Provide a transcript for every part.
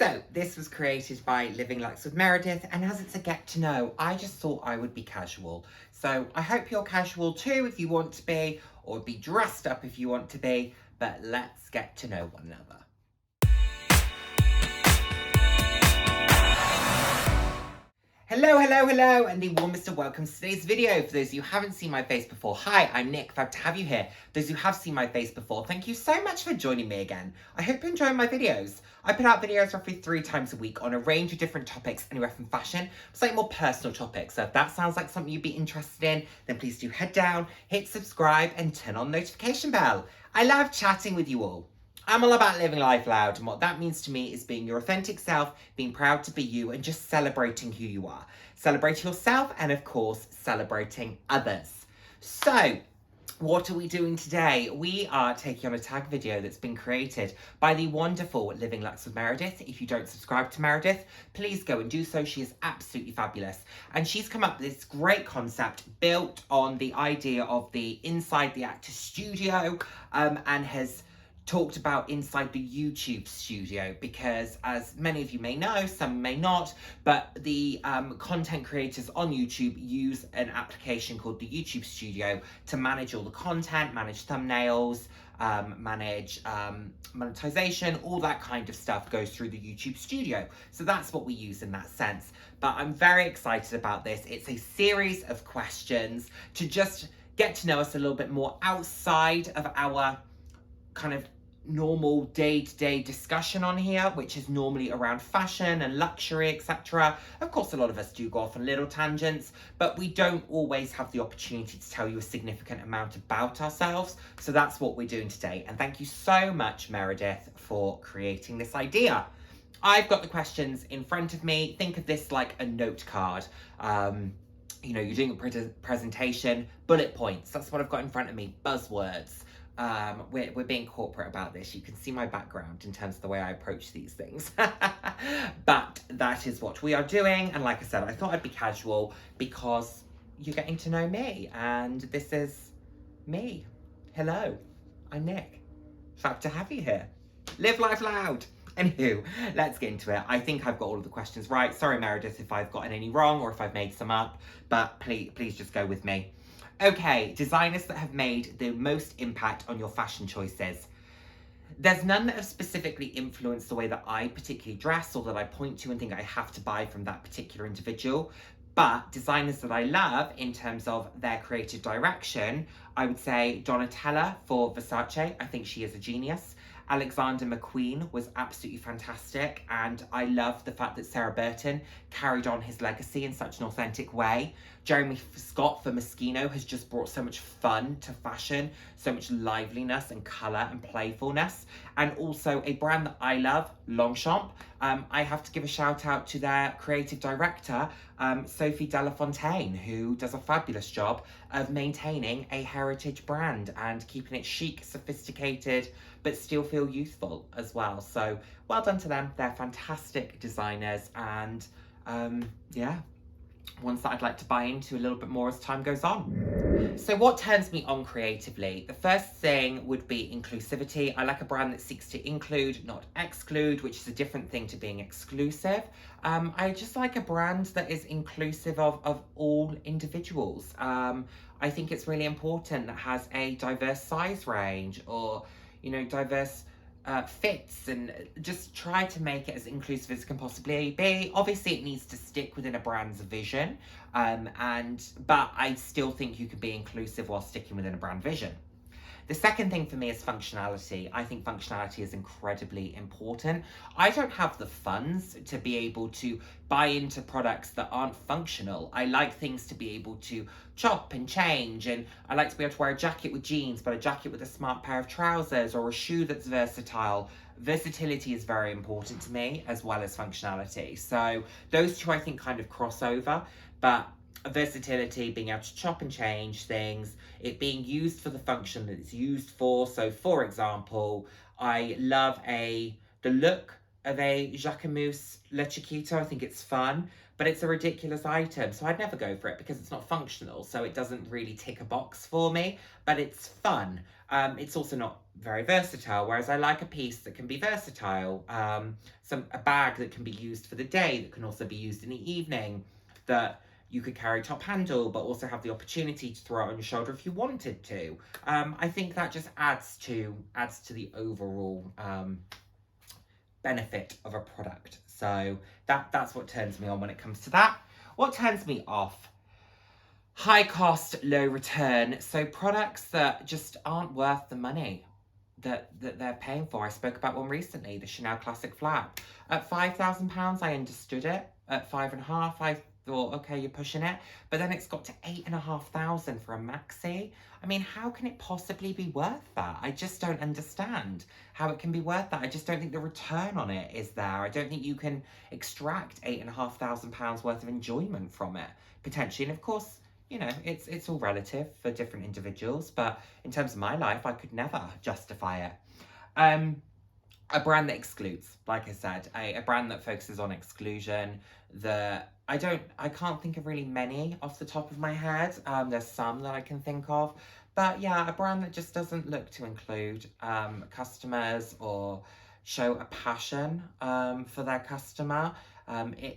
So this was created by Living Luxe with Meredith, and as it's a get to know, I just thought I would be casual. So I hope you're casual too if you want to be, or be dressed up if you want to be, but let's get to know one another. Hello, and the warmest of welcomes to today's video. For those of you who haven't seen my face before, hi, I'm Nick, glad to have you here. Those who have seen my face before, thank you so much for joining me again. I hope you're enjoying my videos. I put out videos roughly 3 times a week on a range of different topics, anywhere from fashion to slightly more personal topics. So if that sounds like something you'd be interested in, then please do head down, hit subscribe, and turn on the notification bell. I love chatting with you all. I'm all about living life loud, and what that means to me is being your authentic self, being proud to be you, and just celebrating who you are. Celebrating yourself, and of course, celebrating others. So, what are we doing today? We are taking on a tag video that's been created by the wonderful Living Luxe with Meredith. If you don't subscribe to Meredith, please go and do so. She is absolutely fabulous. And she's come up with this great concept built on the idea of the inside the actor's studio, and has talked about inside the YouTube studio, because as many of you may know, some may not, but the content creators on YouTube use an application called the YouTube Studio to manage all the content, manage thumbnails, manage monetization, all that kind of stuff goes through the YouTube Studio. So that's what we use in that sense. But I'm very excited about this. It's a series of questions to just get to know us a little bit more outside of our kind of normal day-to-day discussion on here, which is normally around fashion and luxury, etc. Of course, a lot of us do go off on little tangents, but we don't always have the opportunity to tell you a significant amount about ourselves. So that's what we're doing today. And thank you so much, Meredith, for creating this idea. I've got the questions in front of me. Think of this like a note card. You know, you're doing a presentation, bullet points. That's what I've got in front of me, buzzwords. We're being corporate about this. You can see my background in terms of the way I approach these things. But that is what we are doing. And like I said, I thought I'd be casual because you're getting to know me. And this is me. Hello, I'm Nick. Fab to have you here. Live life loud. Anywho, let's get into it. I think I've got all of the questions right. Sorry, Meredith, if I've gotten any wrong or if I've made some up, but please just go with me. Okay, designers that have made the most impact on your fashion choices. There's none that have specifically influenced the way that I particularly dress or that I point to and think I have to buy from that particular individual. But designers that I love in terms of their creative direction, I would say Donatella for Versace. I think she is a genius. Alexander McQueen was absolutely fantastic, and I love the fact that Sarah Burton carried on his legacy in such an authentic way. Jeremy Scott for Moschino has just brought so much fun to fashion, so much liveliness and colour and playfulness. And also a brand that I love, Longchamp. I have to give a shout out to their creative director, Sophie Delafontaine, who does a fabulous job of maintaining a heritage brand and keeping it chic, sophisticated, but still feel youthful as well. So well done to them. They're fantastic designers, and yeah, ones that I'd like to buy into a little bit more as time goes on. So what turns me on creatively? The first thing would be inclusivity. I like a brand that seeks to include, not exclude, which is a different thing to being exclusive. I just like a brand that is inclusive of all individuals. I think it's really important that has a diverse size range, or, you know, diverse fits, and just try to make it as inclusive as it can possibly be. Obviously, it needs to stick within a brand's vision, but I still think you can be inclusive while sticking within a brand vision. The second thing for me is functionality. I think functionality is incredibly important. I don't have the funds to be able to buy into products that aren't functional. I like things to be able to chop and change, and I like to be able to wear a jacket with jeans, but a jacket with a smart pair of trousers, or a shoe that's versatile. Versatility is very important to me, as well as functionality. So those two I think kind of cross over, but versatility, being able to chop and change things, it being used for the function that it's used for. So for example, I love the look of a Jacquemus Le Chiquito. I think it's fun, but it's a ridiculous item, so I'd never go for it because it's not functional, so it doesn't really tick a box for me, but it's fun. It's also not very versatile, whereas I like a piece that can be versatile. A bag that can be used for the day, that can also be used in the evening, that you could carry top handle, but also have the opportunity to throw it on your shoulder if you wanted to. I think that just adds to the overall benefit of a product. So that's what turns me on when it comes to that. What turns me off? High cost, low return. So products that just aren't worth the money that they're paying for. I spoke about one recently, the Chanel Classic Flap. At £5,000, I understood it. At £5,500, I thought, okay, you're pushing it. But then it's got to £8,500 for a maxi. I mean, how can it possibly be worth that? I just don't understand how it can be worth that. I just don't think the return on it is there. I don't think you can extract £8,500 worth of enjoyment from it, potentially. And of course, you know, it's all relative for different individuals, but in terms of my life, I could never justify it. A brand that excludes, like I said, a brand that focuses on exclusion. I can't think of really many off the top of my head. There's some that I can think of, but yeah, a brand that just doesn't look to include customers or show a passion for their customer.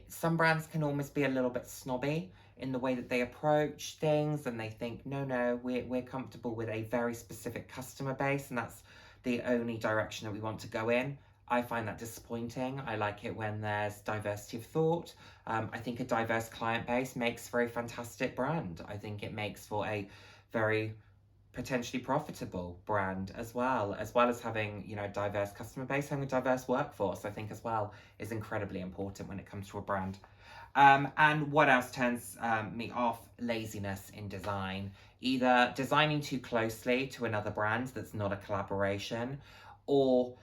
Some brands can almost be a little bit snobby in the way that they approach things, and they think, no, we're comfortable with a very specific customer base, and that's the only direction that we want to go in. I find that disappointing. I like it when there's diversity of thought. I think a diverse client base makes for a fantastic brand. I think it makes for a very potentially profitable brand as well as having, you know, diverse customer base. Having a diverse workforce, I think, as well, is incredibly important when it comes to a brand. And what else turns me off? Laziness in design. Either designing too closely to another brand that's not a collaboration, or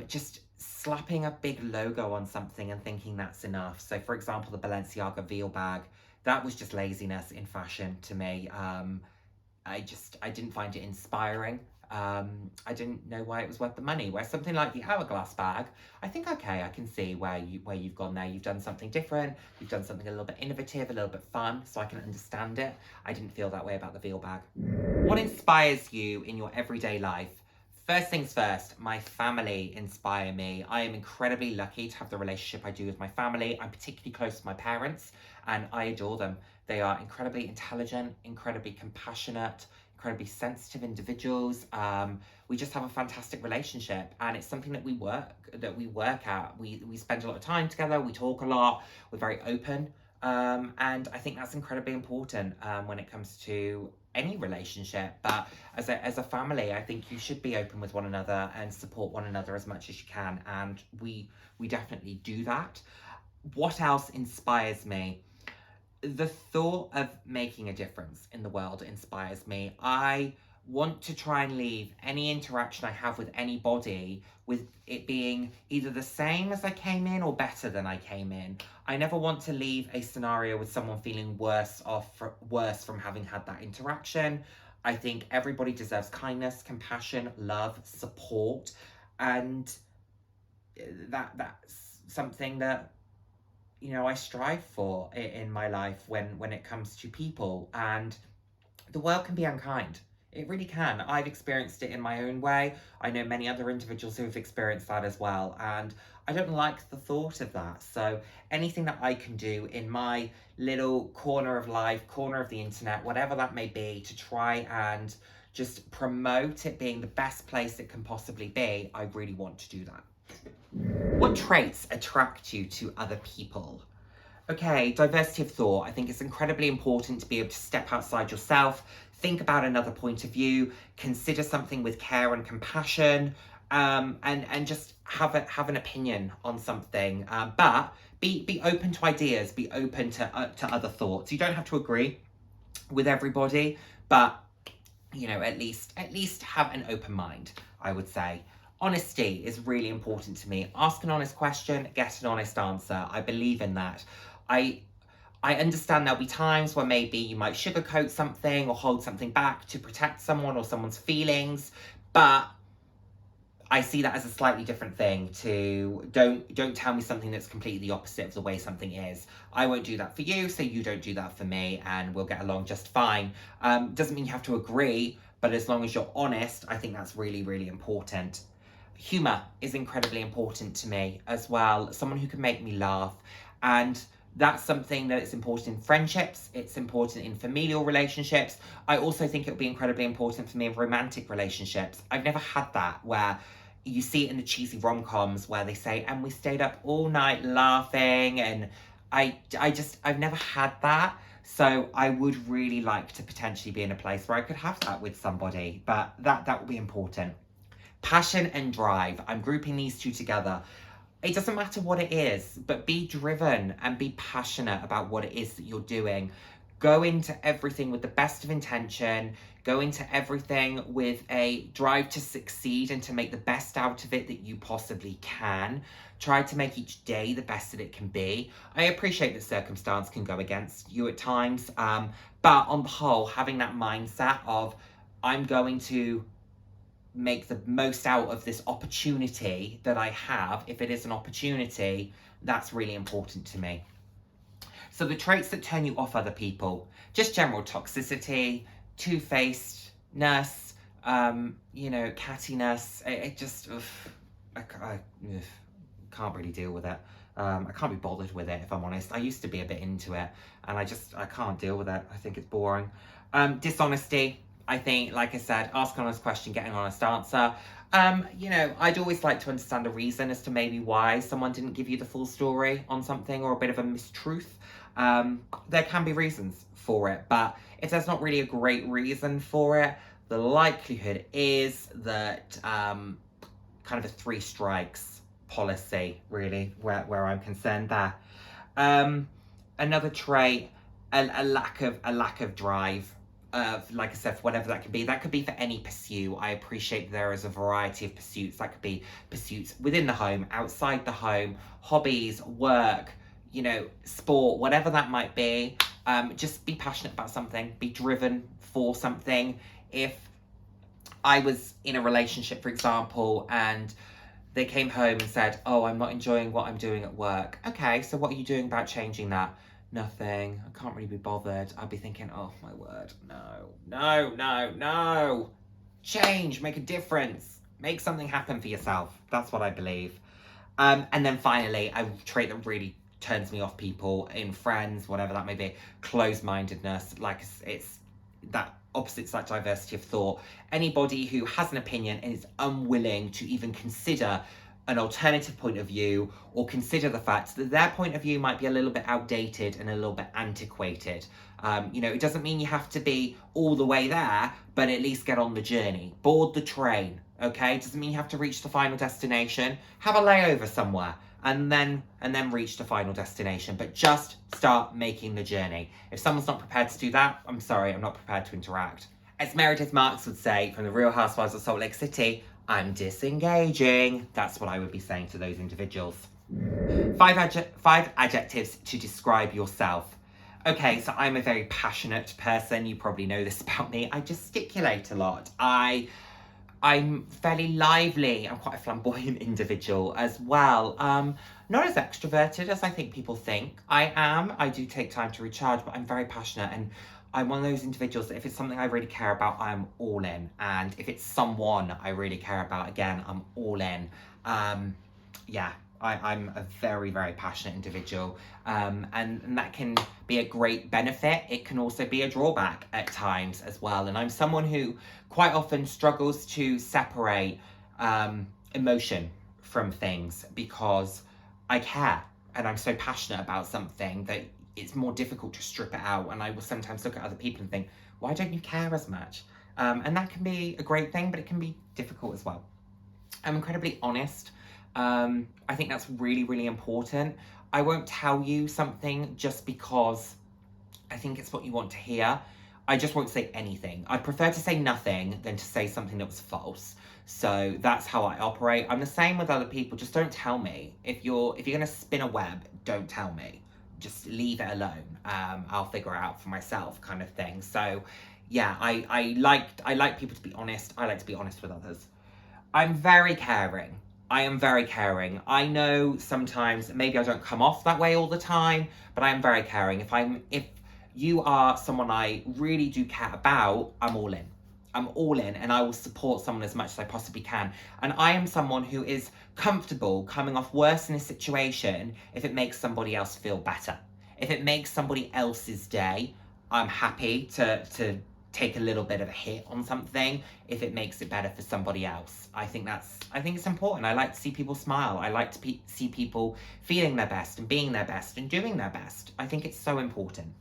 just slapping a big logo on something and thinking that's enough. So for example, the Balenciaga Veil bag, that was just laziness in fashion to me. I didn't find it inspiring. I didn't know why it was worth the money. Where something like the Hourglass bag, I think, okay, I can see where you've gone there. You've done something different. You've done something a little bit innovative, a little bit fun, so I can understand it. I didn't feel that way about the Veil bag. What inspires you in your everyday life? First things first, my family inspire me. I am incredibly lucky to have the relationship I do with my family. I'm particularly close to my parents, and I adore them. They are incredibly intelligent, incredibly compassionate, incredibly sensitive individuals. We just have a fantastic relationship, and it's something that we work at. We spend a lot of time together. We talk a lot. We're very open, and I think that's incredibly important when it comes to any relationship. But as a family, I think you should be open with one another and support one another as much as you can, and we definitely do that. What else inspires me? The thought of making a difference in the world inspires me. I want to try and leave any interaction I have with anybody with it being either the same as I came in or better than I came in. I never want to leave a scenario with someone feeling worse from having had that interaction. I think everybody deserves kindness, compassion, love, support, and that's something that, you know, I strive for in my life when it comes to people. And the world can be unkind. It really can. I've experienced it in my own way. I know many other individuals who have experienced that as well, and I don't like the thought of that. So anything that I can do in my little corner of life, corner of the internet, whatever that may be, to try and just promote it being the best place it can possibly be, I really want to do that. What traits attract you to other people? Okay, diversity of thought. I think it's incredibly important to be able to step outside yourself, think about another point of view, consider something with care and compassion, and just have an opinion on something. But be open to ideas, be open to other thoughts. You don't have to agree with everybody, but you know, at least have an open mind, I would say. Honesty is really important to me. Ask an honest question, get an honest answer. I believe in that. I understand there'll be times where maybe you might sugarcoat something or hold something back to protect someone or someone's feelings, but I see that as a slightly different thing to don't tell me something that's completely the opposite of the way something is. I won't do that for you, so you don't do that for me, and we'll get along just fine. Doesn't mean you have to agree, but as long as you're honest, I think that's really, really important. Humor is incredibly important to me as well. Someone who can make me laugh. And that's something that it's important in friendships. It's important in familial relationships. I also think it'll be incredibly important for me in romantic relationships. I've never had that where you see it in the cheesy rom-coms where they say, and we stayed up all night laughing. And I've never had that. So I would really like to potentially be in a place where I could have that with somebody, but that would be important. Passion and drive. I'm grouping these two together. It doesn't matter what it is, but be driven and be passionate about what it is that you're doing. Go into everything with the best of intention. Go into everything with a drive to succeed and to make the best out of it that you possibly can. Try to make each day the best that it can be. I appreciate that circumstance can go against you at times, but on the whole, having that mindset of, I'm going to make the most out of this opportunity that I have, if it is an opportunity, that's really important to me. So the traits that turn you off other people, just general toxicity, two-facedness, cattiness. It just, I can't really deal with it. I can't be bothered with it, if I'm honest. I used to be a bit into it, and I can't deal with it. I think it's boring. Dishonesty. I think, like I said, ask an honest question, get an honest answer. I'd always like to understand a reason as to maybe why someone didn't give you the full story on something, or a bit of a mistruth. There can be reasons for it, but if there's not really a great reason for it, the likelihood is that kind of a 3 strikes policy, really, where I'm concerned there. Another trait, a lack of drive. Like I said, whatever that could be. That could be for any pursuit. I appreciate there is a variety of pursuits. That could be pursuits within the home, outside the home, hobbies, work, sport, whatever that might be. Just be passionate about something. Be driven for something. If I was in a relationship, for example, and they came home and said, oh, I'm not enjoying what I'm doing at work. Okay, so what are you doing about changing that? Nothing. I can't really be bothered. I'd be thinking, oh my word, no. Change, make a difference. Make something happen for yourself. That's what I believe. And then finally, a trait that really turns me off people, in friends, whatever that may be, closed-mindedness. Like, it's that opposite to that diversity of thought. Anybody who has an opinion and is unwilling to even consider an alternative point of view, or consider the fact that their point of view might be a little bit outdated and a little bit antiquated. It doesn't mean you have to be all the way there, but at least get on the journey. Board the train, okay? Doesn't mean you have to reach the final destination. Have a layover somewhere, and then reach the final destination. But just start making the journey. If someone's not prepared to do that, I'm sorry, I'm not prepared to interact. As Meredith Marks would say from the Real Housewives of Salt Lake City, I'm disengaging. That's what I would be saying to those individuals. 5 adjectives to describe yourself. Okay, so I'm a very passionate person. You probably know this about me. I gesticulate a lot. I'm fairly lively. I'm quite a flamboyant individual as well. Not as extroverted as I think people think I am. I do take time to recharge, but I'm very passionate, and I'm one of those individuals that if it's something I really care about, I'm all in. And if it's someone I really care about, again, I'm all in. I'm a very, very passionate individual. And that can be a great benefit. It can also be a drawback at times as well. And I'm someone who quite often struggles to separate emotion from things, because I care and I'm so passionate about something that it's more difficult to strip it out. And I will sometimes look at other people and think, why don't you care as much? And that can be a great thing, but it can be difficult as well. I'm incredibly honest. I think that's really, really important. I won't tell you something just because I think it's what you want to hear. I just won't say anything. I'd prefer to say nothing than to say something that was false. So that's how I operate. I'm the same with other people. Just don't tell me. If you're gonna spin a web, don't tell me. Just leave it alone. I'll figure it out for myself, kind of thing. So yeah, I like people to be honest. I like to be honest with others. I'm very caring. I am very caring. I know sometimes maybe I don't come off that way all the time, but I am very caring. If you are someone I really do care about, I'm all in. I'm all in, and I will support someone as much as I possibly can. And I am someone who is comfortable coming off worse in a situation if it makes somebody else feel better. If it makes somebody else's day, I'm happy to take a little bit of a hit on something if it makes it better for somebody else. I think it's important. I like to see people smile. I like to see people feeling their best and being their best and doing their best. I think it's so important.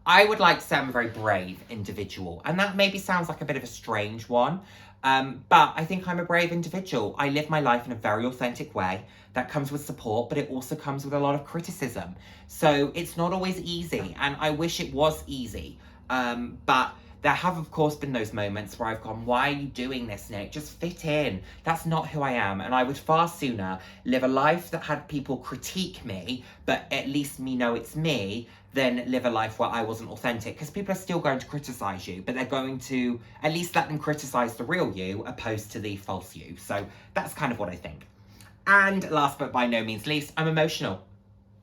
I would like to say I'm a very brave individual, and that maybe sounds like a bit of a strange one, but I think I'm a brave individual. I live my life in a very authentic way that comes with support, but it also comes with a lot of criticism. So it's not always easy, and I wish it was easy, but there have, of course, been those moments where I've gone, why are you doing this, Nick? Just fit in. That's not who I am. And I would far sooner live a life that had people critique me, but at least me know it's me, than live a life where I wasn't authentic. Because people are still going to criticize you, but they're going to at least let them criticize the real you, opposed to the false you. So that's kind of what I think. And last but by no means least, I'm emotional.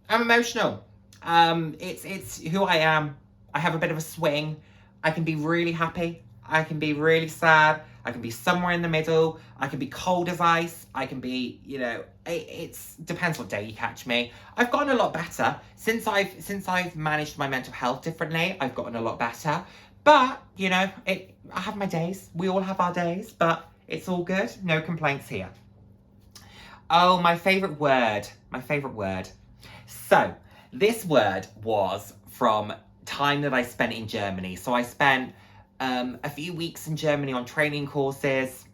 I'm emotional. It's who I am. I have a bit of a swing. I can be really happy, I can be really sad, I can be somewhere in the middle, I can be cold as ice, I can be, it depends what day you catch me. I've gotten a lot better. Since I've managed my mental health differently, I've gotten a lot better. But, I have my days, we all have our days, but it's all good, no complaints here. Oh, my favourite word. So, this word was from time that I spent in Germany. So I spent a few weeks in Germany on training courses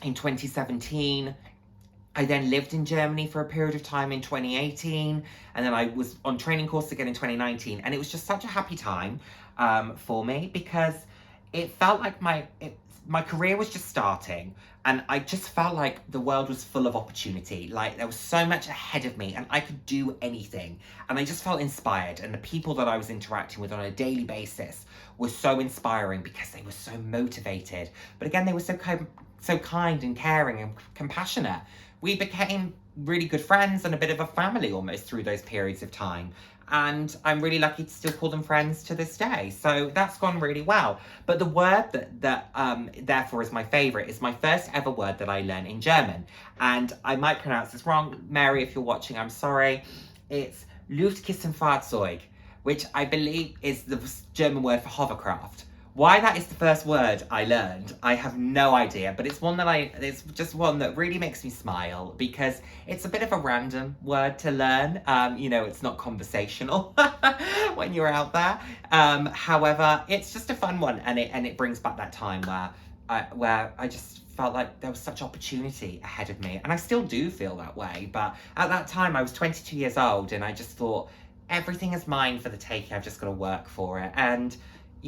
in 2017. I then lived in Germany for a period of time in 2018, and then I was on training course again in 2019, and it was just such a happy time for me, because it felt like my career was just starting, and I just felt like the world was full of opportunity. Like, there was so much ahead of me and I could do anything. And I just felt inspired, and the people that I was interacting with on a daily basis were so inspiring because they were so motivated. But again, they were so kind and caring and compassionate. We became really good friends and a bit of a family almost through those periods of time. And I'm really lucky to still call them friends to this day. So that's gone really well. But the word that therefore is my favourite is my first ever word that I learned in German. And I might pronounce this wrong. Mary, if you're watching, I'm sorry. It's Luftkissenfahrzeug, which I believe is the German word for hovercraft. Why that is the first word I learned, I have no idea, but it's it's just one that really makes me smile, because it's a bit of a random word to learn. It's not conversational when you're out there. However, it's just a fun one, and it brings back that time where I just felt like there was such opportunity ahead of me, and I still do feel that way. But at that time, I was 22 years old, and I just thought, everything is mine for the taking. I've just got to work for it. And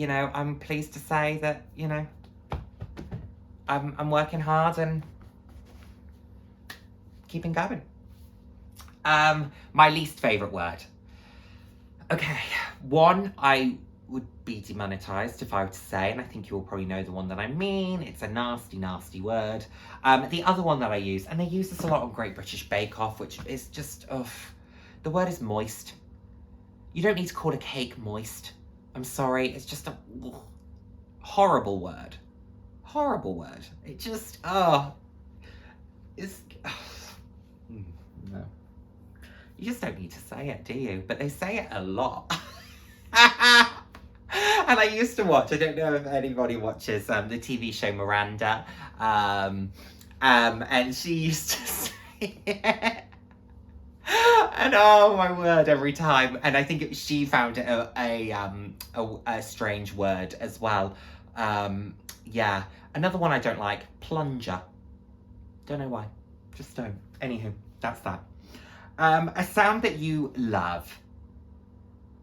I'm pleased to say that, I'm working hard and keeping going. My least favourite word. Okay, one I would be demonetized if I were to say, and I think you all probably know the one that I mean. It's a nasty, nasty word. The other one that I use, and they use this a lot on Great British Bake Off, which is just, the word is moist. You don't need to call a cake moist. I'm sorry, it's just a horrible word. Horrible word. It just, it's, no. You just don't need to say it, do you? But they say it a lot. And I used to watch, I don't know if anybody watches the TV show Miranda, and she used to say it. And oh my word, every time. And I think she found it a strange word as well. Yeah. Another one I don't like, plunger. Don't know why. Just don't. Anywho, that's that. A sound that you love.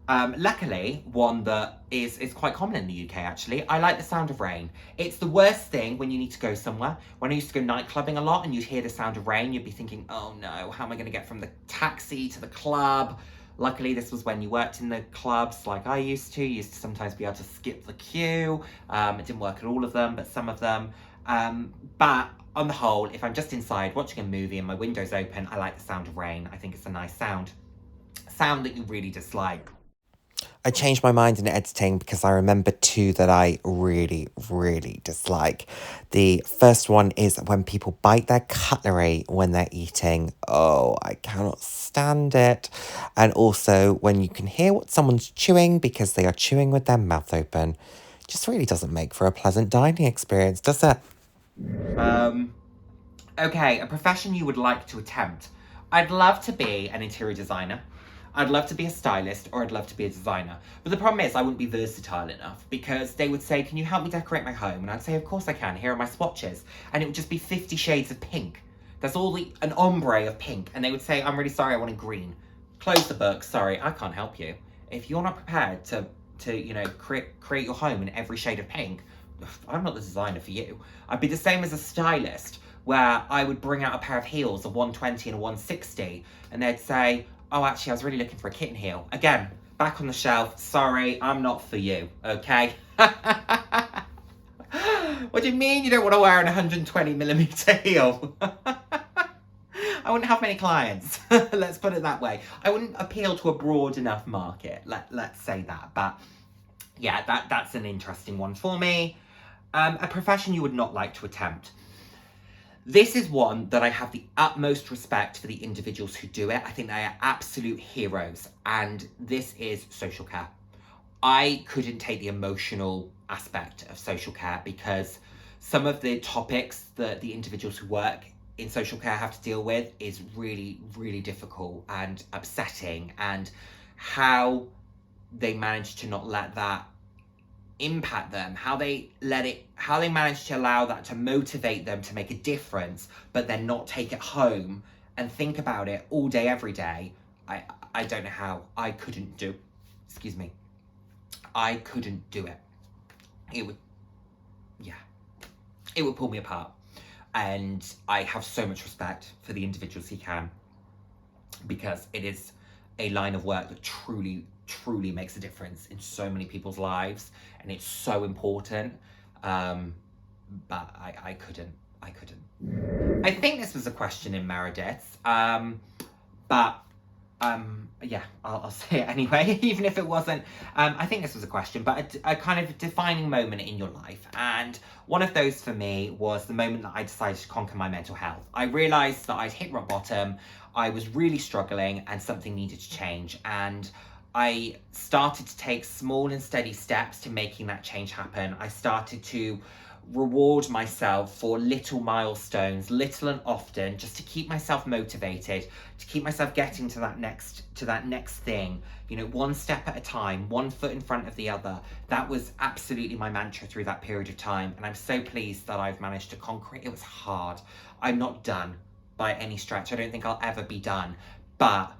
Luckily, one that is quite common in the UK, actually. I like the sound of rain. It's the worst thing when you need to go somewhere. When I used to go night clubbing a lot and you'd hear the sound of rain, you'd be thinking, oh no, how am I going to get from the taxi to the club? Luckily, this was when you worked in the clubs like I used to. You used to sometimes be able to skip the queue. It didn't work at all of them, but some of them. But on the whole, if I'm just inside watching a movie and my window's open, I like the sound of rain. I think it's a nice sound. Sound that you really dislike. I changed my mind in editing because I remember two that I really, really dislike. The first one is when people bite their cutlery when they're eating. Oh, I cannot stand it. And also when you can hear what someone's chewing because they are chewing with their mouth open. Just really doesn't make for a pleasant dining experience, does it? Okay, a profession you would like to attempt. I'd love to be an interior designer. I'd love to be a stylist, or I'd love to be a designer. But the problem is I wouldn't be versatile enough because they would say, can you help me decorate my home? And I'd say, of course I can. Here are my swatches. And it would just be 50 shades of pink. There's an ombre of pink. And they would say, I'm really sorry, I want a green. Close the book. Sorry, I can't help you. If you're not prepared to create your home in every shade of pink, I'm not the designer for you. I'd be the same as a stylist, where I would bring out a pair of heels, a 120 and a 160, and they'd say, oh, actually, I was really looking for a kitten heel. Again, back on the shelf. Sorry, I'm not for you, okay? What do you mean you don't want to wear an 120mm heel? I wouldn't have many clients. Let's put it that way. I wouldn't appeal to a broad enough market. Let's say that. But yeah, that's an interesting one for me. A profession you would not like to attempt. This is one that I have the utmost respect for the individuals who do it. I think they are absolute heroes. And this is social care. I couldn't take the emotional aspect of social care because some of the topics that the individuals who work in social care have to deal with is really, really difficult and upsetting. And how they manage to not let that impact them, how they manage to allow that to motivate them to make a difference, but then not take it home and think about it all day, every day. I don't know how. I couldn't do it. It would pull me apart. And I have so much respect for the individuals who can, because it is a line of work that truly makes a difference in so many people's lives, and it's so important. But I couldn't. I think this was a question in Meredith, but yeah, I'll say it anyway, even if it wasn't. I think this was a question, but a kind of defining moment in your life. And one of those for me was the moment that I decided to conquer my mental health. I realised that I'd hit rock bottom, I was really struggling, and something needed to change. And I started to take small and steady steps to making that change happen. I started to reward myself for little milestones, little and often, just to keep myself motivated, to keep myself getting to that next thing, one step at a time, one foot in front of the other. That was absolutely my mantra through that period of time, and I'm so pleased that I've managed to conquer it. It was hard. I'm not done by any stretch. I don't think I'll ever be done, but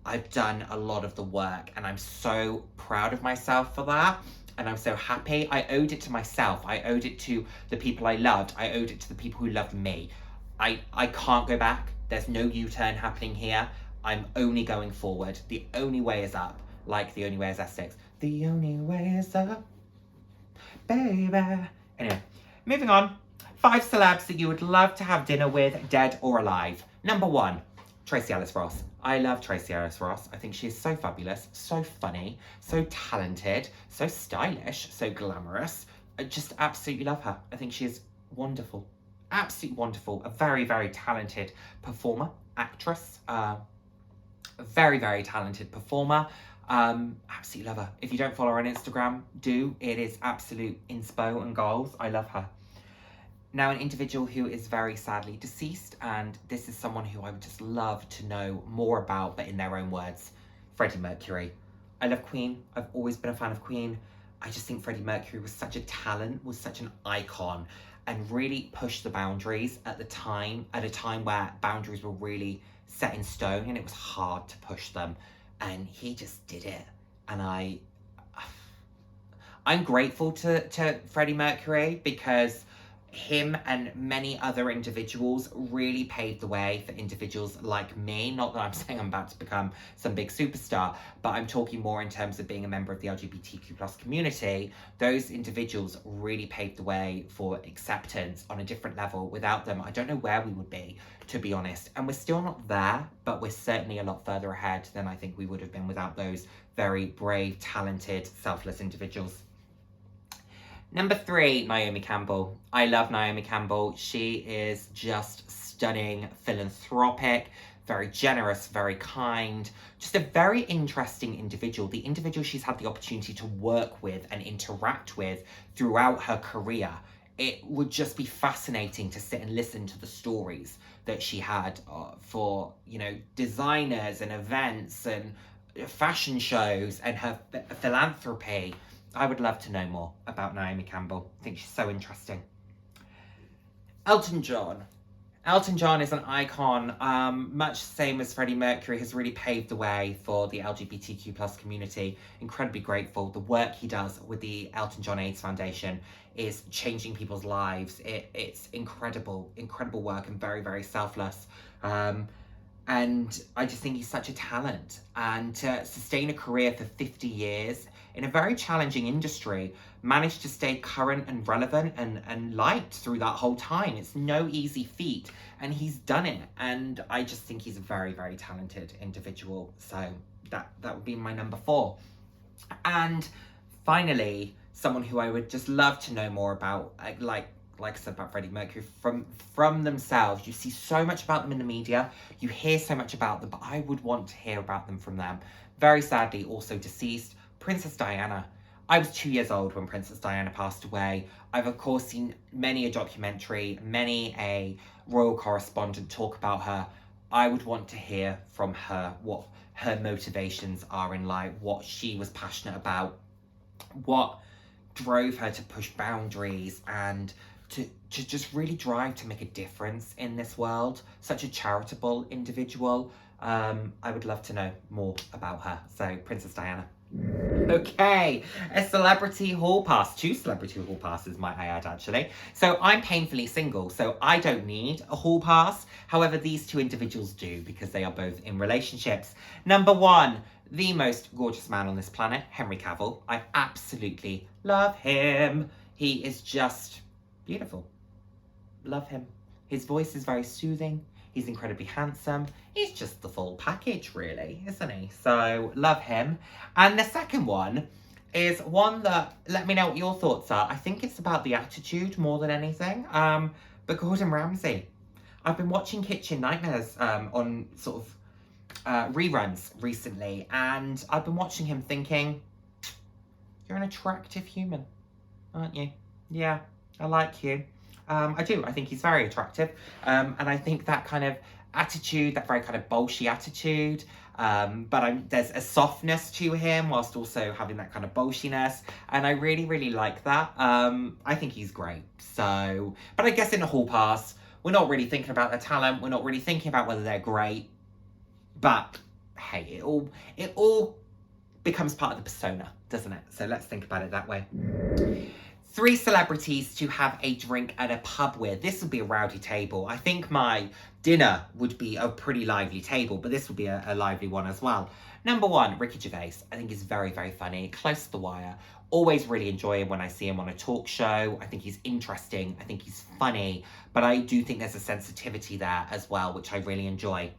I've done a lot of the work, and I'm so proud of myself for that. And I'm so happy. I owed it to myself. I owed it to the people I loved. I owed it to the people who loved me. I can't go back. There's no U-turn happening here. I'm only going forward. The only way is up. Like the only way is Essex. The only way is up, baby. Anyway, moving on. 5 celebs that you would love to have dinner with, dead or alive. Number 1, Tracy Ellis Ross. I love Tracy Ellis Ross. I think she is so fabulous, so funny, so talented, so stylish, so glamorous. I just absolutely love her. I think she is wonderful. Absolutely wonderful. A very, very talented performer, actress. A very, very talented performer. Absolutely love her. If you don't follow her on Instagram, do. It is absolute inspo and goals. I love her. Now, an individual who is very sadly deceased, and this is someone who I would just love to know more about, but in their own words, Freddie Mercury. I love Queen. I've always been a fan of Queen. I just think Freddie Mercury was such a talent, was such an icon, and really pushed the boundaries at a time where boundaries were really set in stone, and it was hard to push them. And he just did it. And I'm grateful to Freddie Mercury, because him and many other individuals really paved the way for individuals like me. Not that I'm saying I'm about to become some big superstar, but I'm talking more in terms of being a member of the LGBTQ+ community. Those individuals really paved the way for acceptance on a different level. Without them, I don't know where we would be, to be honest. And we're still not there, but we're certainly a lot further ahead than I think we would have been without those very brave, talented, selfless individuals. Number 3, Naomi Campbell. I love Naomi Campbell. She is just stunning, philanthropic, very generous, very kind, just a very interesting individual. The individual she's had the opportunity to work with and interact with throughout her career. It would just be fascinating to sit and listen to the stories that she had for, you know, designers and events and fashion shows and her philanthropy. I would love to know more about Naomi Campbell. I think she's so interesting. Elton John. Elton John is an icon, much the same as Freddie Mercury, has really paved the way for the LGBTQ+ community. Incredibly grateful. The work he does with the Elton John AIDS Foundation is changing people's lives. It's incredible, incredible work and very, very selfless. And I just think he's such a talent. And to sustain a career for 50 years in a very challenging industry, managed to stay current and relevant and liked through that whole time. It's no easy feat, and he's done it. And I just think he's a very, very talented individual. So that would be my number 4. And finally, someone who I would just love to know more about, like I said about Freddie Mercury, from themselves. You see so much about them in the media, you hear so much about them, but I would want to hear about them from them. Very sadly, also deceased, Princess Diana. I was 2 years old when Princess Diana passed away. I've of course seen many a documentary, many a royal correspondent talk about her. I would want to hear from her what her motivations are in life, what she was passionate about, what drove her to push boundaries and to just really drive to make a difference in this world. Such a charitable individual. I would love to know more about her. So, Princess Diana. Okay, a celebrity hall pass. 2 celebrity hall passes, might I add, actually. So I'm painfully single, so I don't need a hall pass. However, these 2 individuals do, because they are both in relationships. Number 1, the most gorgeous man on this planet, Henry Cavill. I absolutely love him. He is just beautiful. Love him. His voice is very soothing. He's incredibly handsome. He's just the full package, really, isn't he? So, love him. And the second one is one that, let me know what your thoughts are. I think it's about the attitude more than anything. But Gordon Ramsay. I've been watching Kitchen Nightmares on sort of reruns recently, and I've been watching him thinking, you're an attractive human, aren't you? Yeah, I like you. I do. I think he's very attractive. And I think that kind of attitude, that very kind of bolshy attitude, but there's a softness to him whilst also having that kind of bolshiness. And I really, really like that. I think he's great. So, but I guess in a hall pass, we're not really thinking about their talent. We're not really thinking about whether they're great. But hey, it all becomes part of the persona, doesn't it? So let's think about it that way. 3 celebrities to have a drink at a pub with. This would be a rowdy table. I think my dinner would be a pretty lively table, but this would be a lively one as well. Number 1, Ricky Gervais. I think he's very, very funny, close to the wire. Always really enjoy him when I see him on a talk show. I think he's interesting. I think he's funny, but I do think there's a sensitivity there as well, which I really enjoy.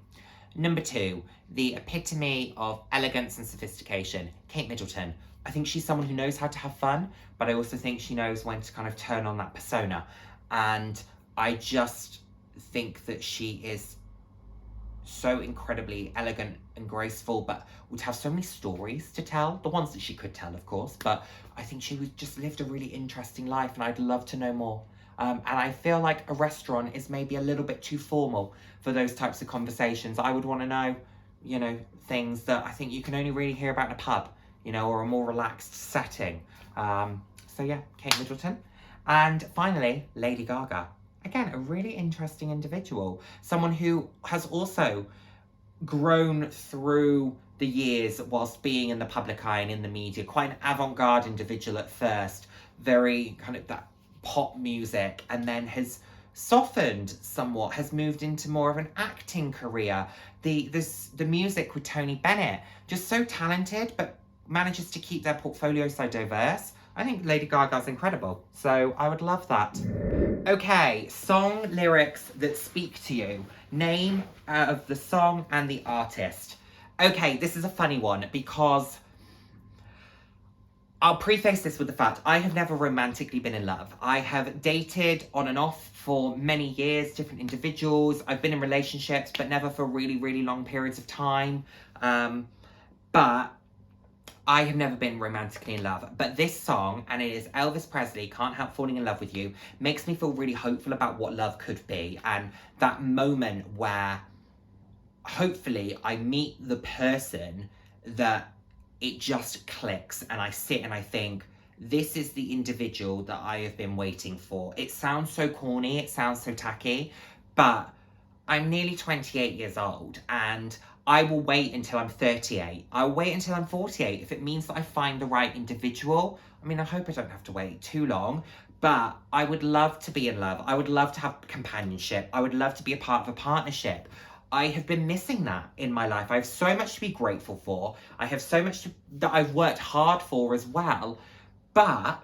Number 2, the epitome of elegance and sophistication, Kate Middleton. I think she's someone who knows how to have fun, but I also think she knows when to kind of turn on that persona. And I just think that she is so incredibly elegant and graceful, but would have so many stories to tell. The ones that she could tell, of course, but I think she was just lived a really interesting life, and I'd love to know more. And I feel like a restaurant is maybe a little bit too formal for those types of conversations. I would want to know, you know, things that I think you can only really hear about in a pub, you know, or a more relaxed setting. So yeah, Kate Middleton. And finally, Lady Gaga. Again, a really interesting individual. Someone who has also grown through the years whilst being in the public eye and in the media. Quite an avant-garde individual at first. Very kind of that pop music and then has softened somewhat, has moved into more of an acting career. The music with Tony Bennett, just so talented, but manages to keep their portfolio so diverse. I think Lady Gaga's incredible, so I would love that. Okay, song lyrics that speak to you. Name of the song and the artist. Okay, this is a funny one because I'll preface this with the fact I have never romantically been in love. I have dated on and off for many years, different individuals. I've been in relationships, but never for really, really long periods of time. But I have never been romantically in love. But this song, and it is Elvis Presley, Can't Help Falling in Love with You, makes me feel really hopeful about what love could be. And that moment where hopefully I meet the person that it just clicks and I sit and I think, this is the individual that I have been waiting for. It sounds so corny, it sounds so tacky, but I'm nearly 28 years old and I will wait until I'm 38. I'll wait until I'm 48 if it means that I find the right individual. I mean, I hope I don't have to wait too long, but I would love to be in love. I would love to have companionship. I would love to be a part of a partnership. I have been missing that in my life. I have so much to be grateful for. I have so much that I've worked hard for as well. But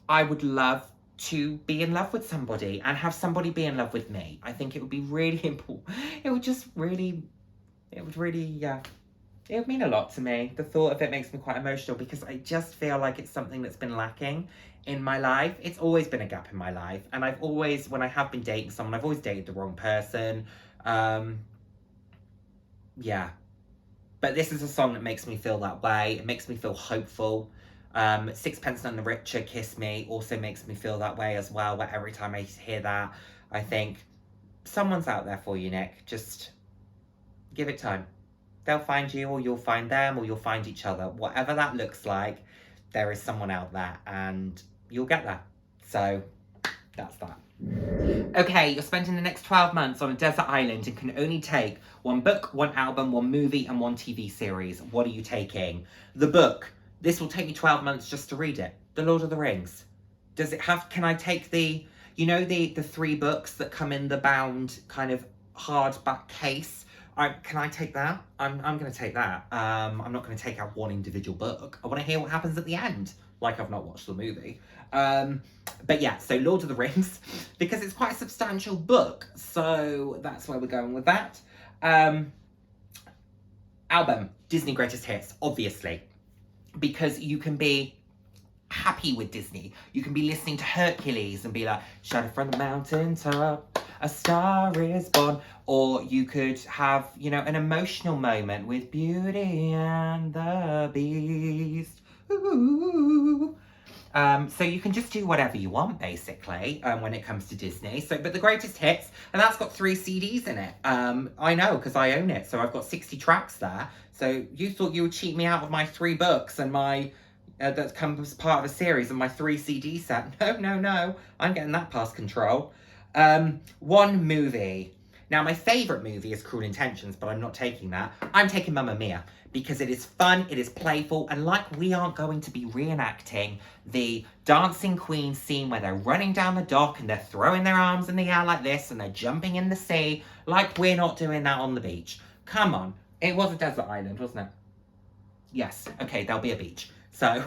I would love to be in love with somebody and have somebody be in love with me. I think it would be really important. It would mean a lot to me. The thought of it makes me quite emotional because I just feel like it's something that's been lacking in my life. It's always been a gap in my life. And I've always, when I have been dating someone, I've always dated the wrong person. Yeah, but this is a song that makes me feel that way. It makes me feel hopeful. Sixpence None the Richer, Kiss Me also makes me feel that way as well, where every time I hear that, I think, someone's out there for you, Nick. Just give it time. They'll find you, or you'll find them, or you'll find each other. Whatever that looks like, there is someone out there, and you'll get there. So, that's that. Okay, you're spending the next 12 months on a desert island and can only take one book, one album, one movie, and one TV series. What are you taking? The book. This will take me 12 months just to read it. The Lord of the Rings. Does it have, can I take the 3 books that come in the bound kind of hardback case? Can I take that? I'm going to take that. I'm not going to take out one individual book. I want to hear what happens at the end. Like I've not watched the movie. But yeah, so Lord of the Rings, because it's quite a substantial book. So that's where we're going with that. Album, Disney Greatest Hits, obviously. Because you can be happy with Disney. You can be listening to Hercules and be like, shout it from the mountaintop, a star is born. Or you could have, an emotional moment with Beauty and the Beast. Ooh. So you can just do whatever you want, basically, when it comes to Disney. But the Greatest Hits, and that's got 3 CDs in it. I know, because I own it. So I've got 60 tracks there. So you thought you would cheat me out of my 3 books and my, that comes part of a series and my 3 CD set. No. I'm getting that past control. One movie. Now, my favourite movie is Cruel Intentions, but I'm not taking that. I'm taking Mamma Mia, because it is fun, it is playful, and like we aren't going to be reenacting the Dancing Queen scene where they're running down the dock and they're throwing their arms in the air like this and they're jumping in the sea, like we're not doing that on the beach. Come on. It was a desert island, wasn't it? Yes. Okay, there'll be a beach. So...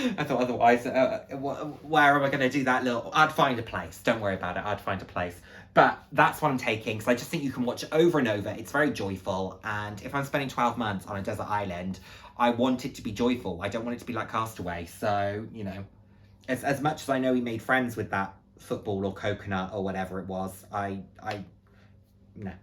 I thought otherwise, where am I going to do that little... I'd find a place. Don't worry about it. I'd find a place. But that's what I'm taking, because I just think you can watch it over and over. It's very joyful. And if I'm spending 12 months on a desert island, I want it to be joyful. I don't want it to be like Castaway. So, as much as I know he made friends with that football or coconut or whatever it was, no.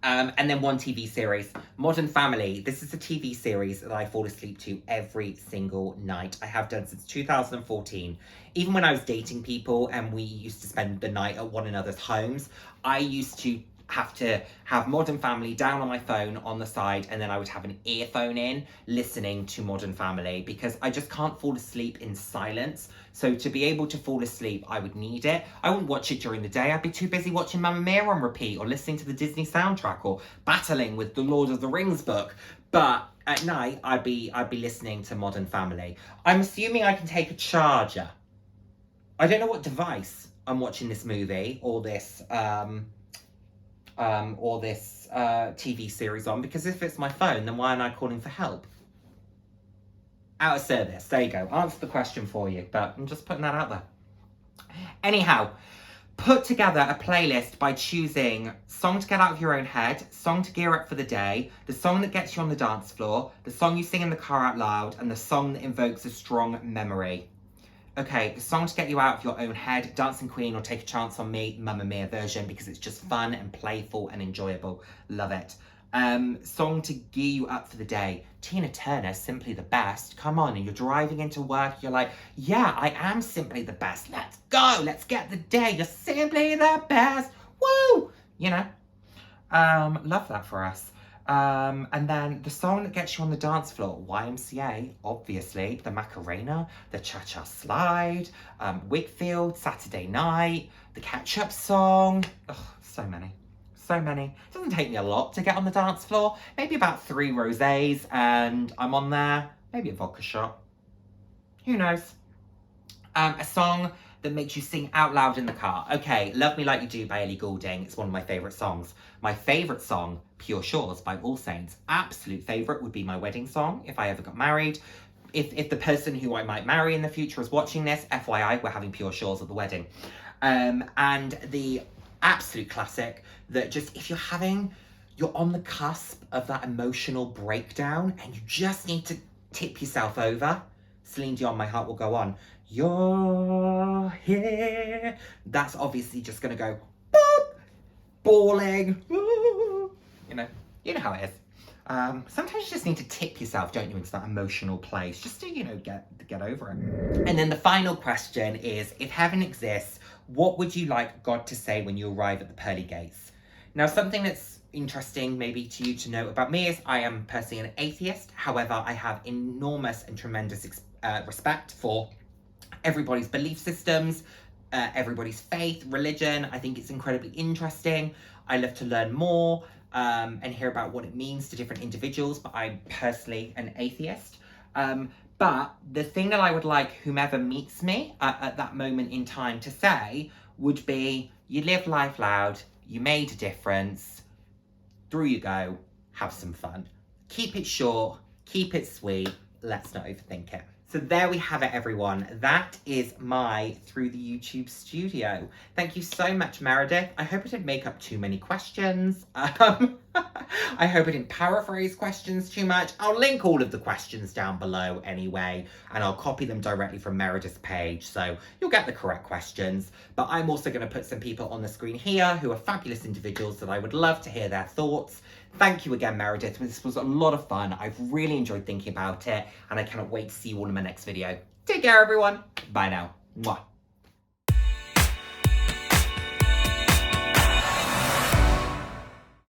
And then one TV series, Modern Family. This is a TV series that I fall asleep to every single night. I have done since 2014. Even when I was dating people and we used to spend the night at one another's homes, I used to have to have Modern Family down on my phone on the side, and then I would have an earphone in listening to Modern Family, because I just can't fall asleep in silence. So to be able to fall asleep, I would need it. I wouldn't watch it during the day. I'd be too busy watching Mamma Mia on repeat, or listening to the Disney soundtrack, or battling with the Lord of the Rings book. But at night, I'd be listening to Modern Family. I'm assuming I can take a charger. I don't know what device I'm watching this movie or this TV series on, because if it's my phone, then why am I calling for help? Out of service. There you go. Answer the question for you, but I'm just putting that out there. Anyhow, put together a playlist by choosing song to get out of your own head, song to gear up for the day, the song that gets you on the dance floor, the song you sing in the car out loud, and the song that invokes a strong memory. Okay, the song to get you out of your own head, Dancing Queen or Take a Chance on Me, Mamma Mia version, because it's just fun and playful and enjoyable. Love it. Song to gear you up for the day, Tina Turner, Simply the Best. Come on, and you're driving into work, you're like, yeah, I am simply the best. Let's go, let's get the day. You're simply the best. Woo! You know, love that for us. And then the song that gets you on the dance floor, YMCA, obviously, the Macarena, the Cha-Cha Slide, Wakefield, Saturday Night, the Catch-Up Song. Oh, so many. So many. It doesn't take me a lot to get on the dance floor. Maybe about 3 rosés and I'm on there. Maybe a vodka shot. Who knows? A song that makes you sing out loud in the car. Okay, Love Me Like You Do by Ellie Goulding. It's one of my favourite songs. My favourite song, Pure Shores by All Saints. Absolute favourite would be my wedding song if I ever got married. If the person who I might marry in the future is watching this, FYI, we're having Pure Shores at the wedding. And the absolute classic that just, if you're on the cusp of that emotional breakdown and you just need to tip yourself over, Celine Dion, My Heart Will Go On. You're here. That's obviously just gonna go boop, bawling. You know how it is. Sometimes you just need to tip yourself, don't you, into that emotional place, just to, get over it. And then the final question is, if heaven exists, what would you like God to say when you arrive at the pearly gates? Now, something that's interesting maybe to you to know about me is I am personally an atheist. However, I have enormous and tremendous respect for everybody's belief systems, everybody's faith, religion. I think it's incredibly interesting. I love to learn more and hear about what it means to different individuals, but I'm personally an atheist. But the thing that I would like whomever meets me at that moment in time to say would be, you lived life loud, you made a difference, through you go, have some fun. Keep it short, keep it sweet, let's not overthink it. So there we have it, everyone. That is my Through the YouTube Studio. Thank you so much, Meredith. I hope I didn't make up too many questions. I hope I didn't paraphrase questions too much. I'll link all of the questions down below anyway, and I'll copy them directly from Meredith's page, so you'll get the correct questions. But I'm also going to put some people on the screen here who are fabulous individuals that I would love to hear their thoughts. Thank you again, Meredith. This was a lot of fun. I've really enjoyed thinking about it, and I cannot wait to see you all in my next video. Take care, everyone. Bye now. Mwah.